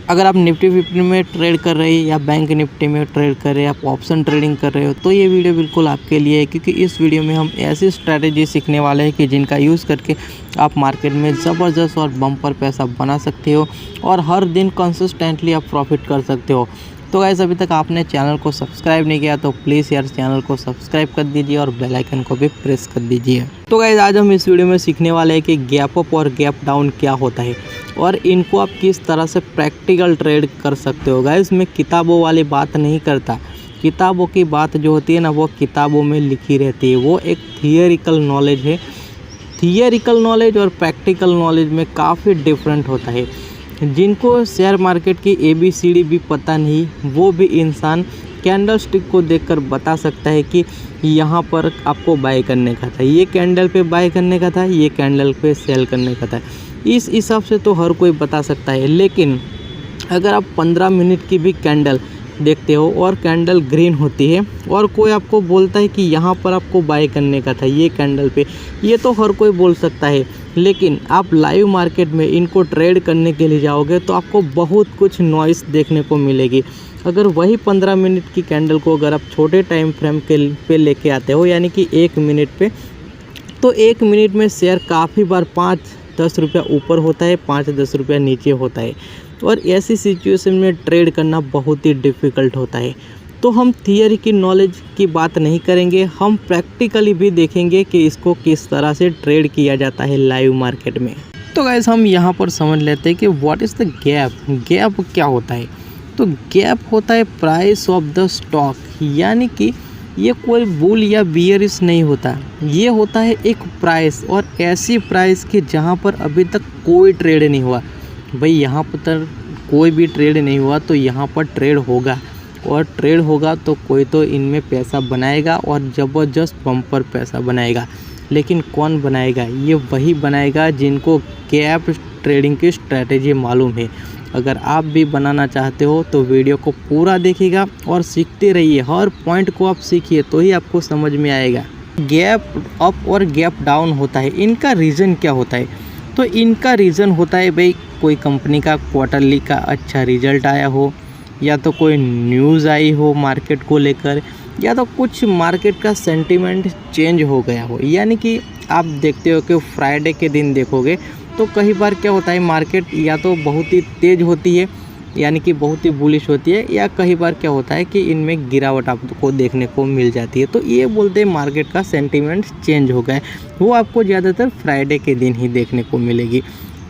अगर आप निफ्टी 50 में ट्रेड कर रहे हैं या बैंक निफ्टी में ट्रेड कर रहे हैं, आप ऑप्शन ट्रेडिंग कर रहे हो, तो ये वीडियो बिल्कुल आपके लिए है, क्योंकि इस वीडियो में हम ऐसी स्ट्रैटेजी सीखने वाले हैं कि जिनका यूज़ करके आप मार्केट में ज़बरदस्त और बम्पर पैसा बना सकते हो और हर दिन कंसिस्टेंटली आप प्रॉफिट कर सकते हो। तो गाइस, अभी तक आपने चैनल को सब्सक्राइब नहीं किया तो प्लीज़ यार चैनल को सब्सक्राइब कर दीजिए और बेल आइकन को भी प्रेस कर दीजिए। तो गाइस, आज हम इस वीडियो में सीखने वाले हैं कि गैप अप और गैप डाउन क्या होता है और इनको आप किस तरह से प्रैक्टिकल ट्रेड कर सकते हो। गाइस, मैं किताबों वाली बात नहीं करता। किताबों की बात जो होती है ना, वो किताबों में लिखी रहती है, वो एक थियरिकल नॉलेज है। थियरिकल नॉलेज और प्रैक्टिकल नॉलेज में काफ़ी डिफरेंट होता है। जिनको शेयर मार्केट की ABCD भी पता नहीं, वो भी इंसान कैंडल स्टिक को देखकर बता सकता है कि यहाँ पर आपको बाय करने का था, ये कैंडल पे बाय करने का था, ये कैंडल पे सेल करने का था। इस हिसाब से तो हर कोई बता सकता है। लेकिन अगर आप 15 मिनट की भी कैंडल देखते हो और कैंडल ग्रीन होती है और कोई आपको बोलता है कि यहाँ पर आपको बाय करने का था ये कैंडल पे, ये तो हर कोई बोल सकता है। लेकिन आप लाइव मार्केट में इनको ट्रेड करने के लिए जाओगे तो आपको बहुत कुछ नॉइस देखने को मिलेगी। अगर वही 15 मिनट की कैंडल को अगर आप छोटे टाइम फ्रेम पे लेके आते हो, यानी कि 1 मिनट पे, तो 1 मिनट में शेयर काफ़ी बार 5-10 रुपया ऊपर होता है, 5-10 रुपया नीचे होता है और ऐसी सिचुएशन में ट्रेड करना बहुत ही डिफ़िकल्ट होता है। तो हम थियरी की नॉलेज की बात नहीं करेंगे, हम प्रैक्टिकली भी देखेंगे कि इसको किस तरह से ट्रेड किया जाता है लाइव मार्केट में। तो गाइस, हम यहाँ पर समझ लेते हैं कि what is the gap. Gap क्या होता है? तो गैप होता है प्राइस ऑफ द स्टॉक, यानी कि ये कोई बुल या बियरिश नहीं होता, ये होता है एक प्राइस, और ऐसी प्राइस कि जहाँ पर अभी तक कोई ट्रेड नहीं हुआ। भाई, यहाँ पर कोई भी ट्रेड नहीं हुआ तो यहाँ पर ट्रेड होगा, और ट्रेड होगा तो कोई तो इनमें पैसा बनाएगा और ज़बरदस्त बम्पर पैसा बनाएगा। लेकिन कौन बनाएगा? ये वही बनाएगा जिनको गैप ट्रेडिंग की स्ट्रैटेजी मालूम है। अगर आप भी बनाना चाहते हो तो वीडियो को पूरा देखिएगा और सीखते रहिए, हर पॉइंट को आप सीखिए तो ही आपको समझ में आएगा। गैप अप और गैप डाउन होता है, इनका रीज़न क्या होता है? तो इनका रीज़न होता है भाई, कोई कंपनी का क्वार्टरली का अच्छा रिजल्ट आया हो, या तो कोई न्यूज़ आई हो मार्केट को लेकर, या तो कुछ मार्केट का सेंटीमेंट चेंज हो गया हो। यानी कि आप देखते हो कि फ्राइडे के दिन देखोगे तो कई बार क्या होता है, मार्केट या तो बहुत ही तेज़ होती है, यानी कि बहुत ही बुलिश होती है, या कई बार क्या होता है कि इनमें गिरावट आपको देखने को मिल जाती है। तो ये बोलते हैं मार्केट का सेंटीमेंट चेंज हो गया है, वो आपको ज़्यादातर फ्राइडे के दिन ही देखने को मिलेगी।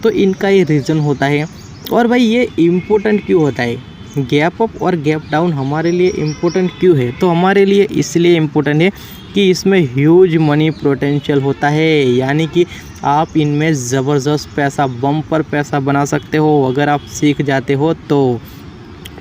तो इनका ये रीज़न होता है। और भाई, ये इम्पोर्टेंट क्यों होता है? गैप अप और गैप डाउन हमारे लिए इम्पोर्टेंट क्यों है? तो हमारे लिए इसलिए इम्पोर्टेंट है कि इसमें ह्यूज मनी पोटेंशियल होता है, यानी कि आप इनमें ज़बरदस्त पैसा, बम्पर पैसा बना सकते हो अगर आप सीख जाते हो तो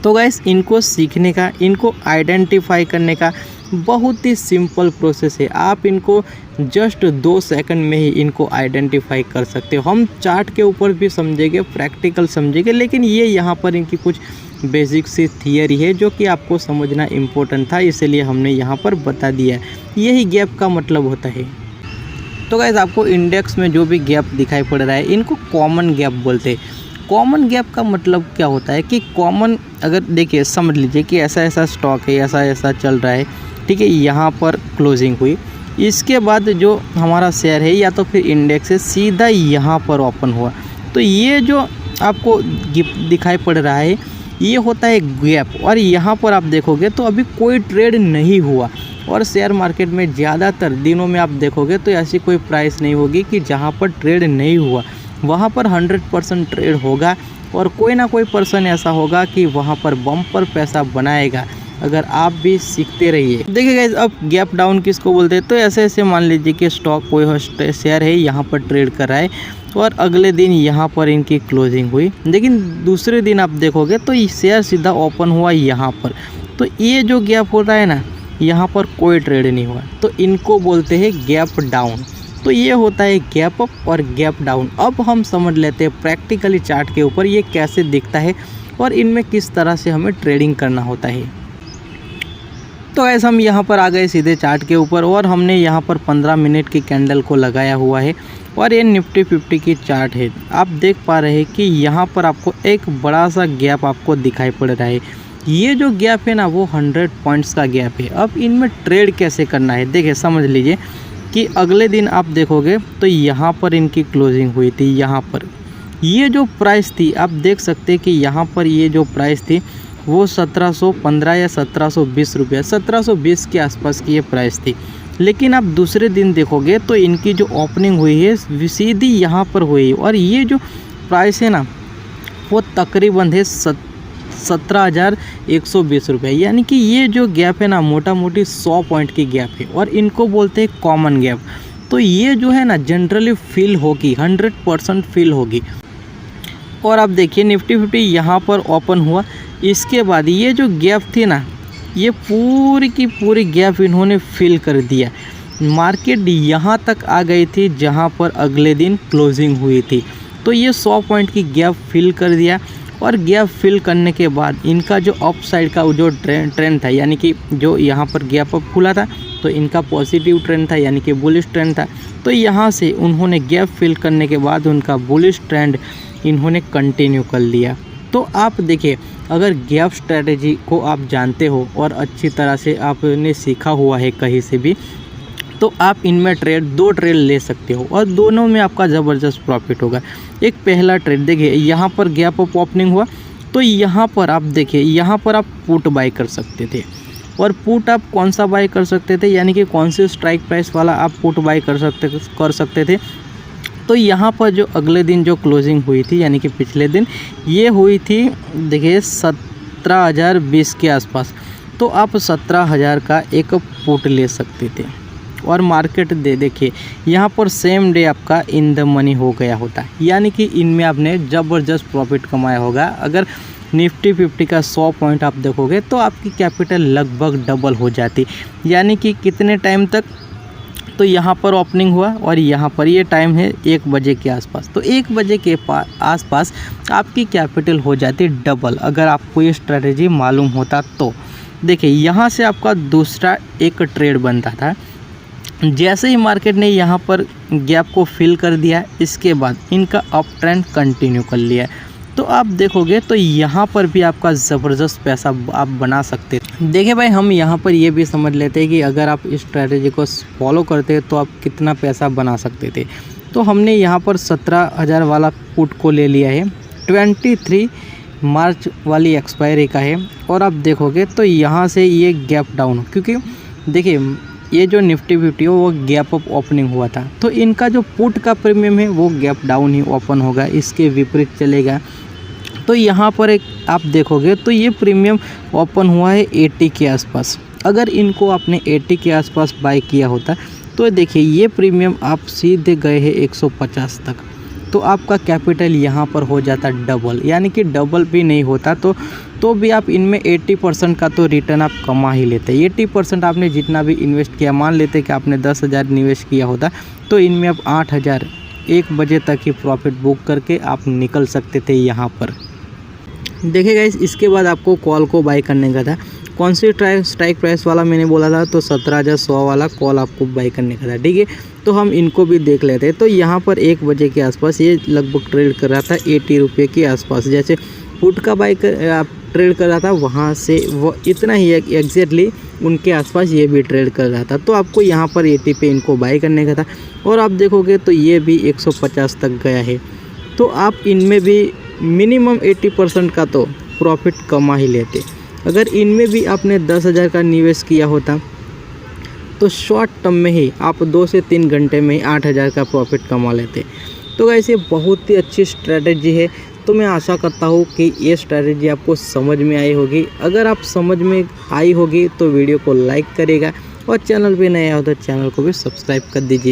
गाइस, इनको सीखने का, इनको आइडेंटिफाई करने का बहुत ही सिंपल प्रोसेस है। आप इनको जस्ट 2 सेकंड में ही इनको आइडेंटिफाई कर सकते हो। हम चार्ट के ऊपर भी समझेंगे, प्रैक्टिकल समझेंगे, लेकिन ये यहाँ पर इनकी कुछ बेसिक सी थियरी है जो कि आपको समझना इम्पोर्टेंट था, इसलिए हमने यहाँ पर बता दिया है। यही गैप का मतलब होता है। तो गाइस, आपको इंडेक्स में जो भी गैप दिखाई पड़ रहा है, इनको कॉमन गैप बोलते हैं। कॉमन गैप का मतलब क्या होता है कि कॉमन, अगर देखिए समझ लीजिए कि ऐसा ऐसा स्टॉक है, ऐसा ऐसा चल रहा है, ठीक है, यहाँ पर क्लोजिंग हुई, इसके बाद जो हमारा शेयर है या तो फिर इंडेक्स है, सीधा यहाँ पर ओपन हुआ, तो ये जो आपको दिखाई पड़ रहा है ये होता है गैप। और यहाँ पर आप देखोगे तो अभी कोई ट्रेड नहीं हुआ, और शेयर मार्केट में ज़्यादातर दिनों में आप देखोगे तो ऐसी कोई प्राइस नहीं होगी कि जहाँ पर ट्रेड नहीं हुआ, वहाँ पर 100% ट्रेड होगा, और कोई ना कोई पर्सन ऐसा होगा कि वहाँ पर बम्पर पैसा बनाएगा। अगर आप भी सीखते रहिए। देखिए गाइस, अब गैप डाउन किसको बोलते हैं? तो ऐसे ऐसे मान लीजिए कि स्टॉक, कोई शेयर है यहाँ पर ट्रेड कर रहा है और अगले दिन यहाँ पर इनकी क्लोजिंग हुई, लेकिन दूसरे दिन आप देखोगे तो ये शेयर सीधा ओपन हुआ यहाँ पर, तो ये जो गैप होता है ना, यहाँ पर कोई ट्रेड नहीं हुआ, तो इनको बोलते हैं गैप डाउन। तो ये होता है गैप अप और गैप डाउन। अब हम समझ लेते हैं प्रैक्टिकली चार्ट के ऊपर ये कैसे दिखता है और इनमें किस तरह से हमें ट्रेडिंग करना होता है। तो ऐसा हम यहाँ पर आ गए सीधे चार्ट के ऊपर, और हमने यहाँ पर 15 मिनट की कैंडल को लगाया हुआ है और ये निफ्टी 50 की चार्ट है। आप देख पा रहे हैं कि यहाँ पर आपको एक बड़ा सा गैप आपको दिखाई पड़ रहा है। ये जो गैप है ना वो 100 पॉइंट्स का गैप है। अब इनमें ट्रेड कैसे करना है देखिए, समझ लीजिए कि अगले दिन आप देखोगे तो यहाँ पर इनकी क्लोजिंग हुई थी। यहाँ पर ये जो प्राइस थी आप देख सकते हैं कि यहाँ पर ये जो प्राइस थी वो 1715 या 1720 रुपये, 1720 के आसपास की ये प्राइस थी। लेकिन आप दूसरे दिन देखोगे तो इनकी जो ओपनिंग हुई है सीधी यहाँ पर हुई है और ये जो प्राइस है ना वो तकरीबन है 17,120 रुपये। यानी कि ये जो गैप है ना मोटा मोटी 100 पॉइंट की गैप है और इनको बोलते हैं कॉमन गैप। तो ये जो है ना जनरली फिल होगी, 100% फिल होगी। और आप देखिए निफ्टी 50 यहाँ पर ओपन हुआ, इसके बाद ये जो गैप थी ना ये पूरी की पूरी गैप इन्होंने फिल कर दिया। मार्केट यहाँ तक आ गई थी जहाँ पर अगले दिन क्लोजिंग हुई थी। तो ये 100 पॉइंट की गैप फिल कर दिया और गैप फिल करने के बाद इनका जो अप साइड का जो ट्रेंड था, यानी कि जो यहाँ पर गैप अप खुला था तो इनका पॉजिटिव ट्रेंड था, यानी कि बुलिश ट्रेंड था। तो यहाँ से उन्होंने गैप फिल करने के बाद उनका बुलिश ट्रेंड इन्होंने कंटिन्यू कर लिया। तो आप देखिए, अगर गैप स्ट्रैटेजी को आप जानते हो और अच्छी तरह से आपने सीखा हुआ है कहीं से भी, तो आप इनमें दो ट्रेड ले सकते हो और दोनों में आपका ज़बरदस्त प्रॉफिट होगा। एक पहला ट्रेड देखिए, यहाँ पर गैप अप ओपनिंग हुआ तो यहाँ पर आप देखिए, यहाँ पर आप पुट बाय कर सकते थे। और पुट आप कौन सा बाय कर सकते थे, यानी कि कौन सी स्ट्राइक प्राइस वाला आप पुट बाय कर सकते थे। तो यहाँ पर जो अगले दिन जो क्लोजिंग हुई थी, यानी कि पिछले दिन ये हुई थी देखिए 17,020 के आसपास। तो आप 17,000 का एक पुट ले सकते थे और मार्केट देखिए यहाँ पर सेम डे आपका इन द मनी हो गया होता, यानी कि इनमें आपने ज़बरदस्त प्रॉफिट कमाया होगा। अगर निफ्टी 50 का 100 पॉइंट आप देखोगे तो आपकी कैपिटल लगभग डबल हो जाती। यानी कि कितने टाइम तक, तो यहाँ पर ओपनिंग हुआ और यहाँ पर ये टाइम है 1 बजे के आसपास। तो 1 बजे के आसपास आपकी कैपिटल हो जाती डबल, अगर आपको ये स्ट्रेटजी मालूम होता तो। देखिए यहाँ से आपका दूसरा एक ट्रेड बनता था। जैसे ही मार्केट ने यहाँ पर गैप को फिल कर दिया, इसके बाद इनका अप ट्रेंड कंटिन्यू कर लिया। तो आप देखोगे तो यहाँ पर भी आपका ज़बरदस्त पैसा आप बना सकते हैं। देखिए भाई, हम यहाँ पर ये भी समझ लेते हैं कि अगर आप इस स्ट्रैटेजी को फॉलो करते तो आप कितना पैसा बना सकते थे। तो हमने यहाँ पर 17,000 वाला पुट को ले लिया है, 23 मार्च वाली एक्सपायरी का है। और आप देखोगे तो यहाँ से ये गैप डाउन, क्योंकि देखिए ये जो निफ्टी 50 वो गैप अप ओपनिंग हुआ था, तो इनका जो पुट का प्रीमियम है वो गैप डाउन ही ओपन होगा, इसके विपरीत चलेगा। तो यहाँ पर एक आप देखोगे तो ये प्रीमियम ओपन हुआ है 80 के आसपास। अगर इनको आपने 80 के आसपास बाय किया होता तो देखिए ये प्रीमियम आप सीधे गए हैं 150 तक, तो आपका कैपिटल यहाँ पर हो जाता डबल। यानी कि डबल भी नहीं होता तो भी आप इनमें 80% का तो रिटर्न आप कमा ही लेते। 80% आपने जितना भी इन्वेस्ट किया, मान लेते कि आपने 10,000 निवेश किया होता तो इनमें आप 8,000 1 बजे तक ही प्रॉफिट बुक करके आप निकल सकते थे यहाँ पर। देखिए गाइस, इसके बाद आपको कॉल को बाय करने का था। कौन सी स्ट्राइक प्राइस वाला मैंने बोला था, तो 17,100 वाला कॉल आपको बाय करने का था। ठीक है, तो हम इनको भी देख लेते हैं। तो यहाँ पर 1 बजे के आसपास ये लगभग ट्रेड कर रहा था 80 रुपये के आसपास। जैसे पुट का आप ट्रेड कर रहा था वहाँ से वो इतना ही एग्जैक्टली उनके आसपास ये भी ट्रेड कर रहा था। तो आपको यहाँ पर 80 पे इनको बाय करने का था। और आप देखोगे तो ये भी 150 तक गया है। तो आप इनमें भी मिनिमम 80% का तो प्रॉफिट कमा ही लेते। अगर इनमें भी आपने 10,000 का निवेश किया होता तो शॉर्ट टर्म में ही आप 2 से 3 घंटे में ही 8,000 का प्रॉफिट कमा लेते। तो ऐसे बहुत ही अच्छी स्ट्रैटेजी है। तो मैं आशा करता हूँ कि ये स्ट्रैटेजी आपको समझ में आई होगी। अगर आप समझ में आई होगी तो वीडियो को लाइक करेगा और चैनल पे नया हो तो चैनल को भी सब्सक्राइब कर दीजिए।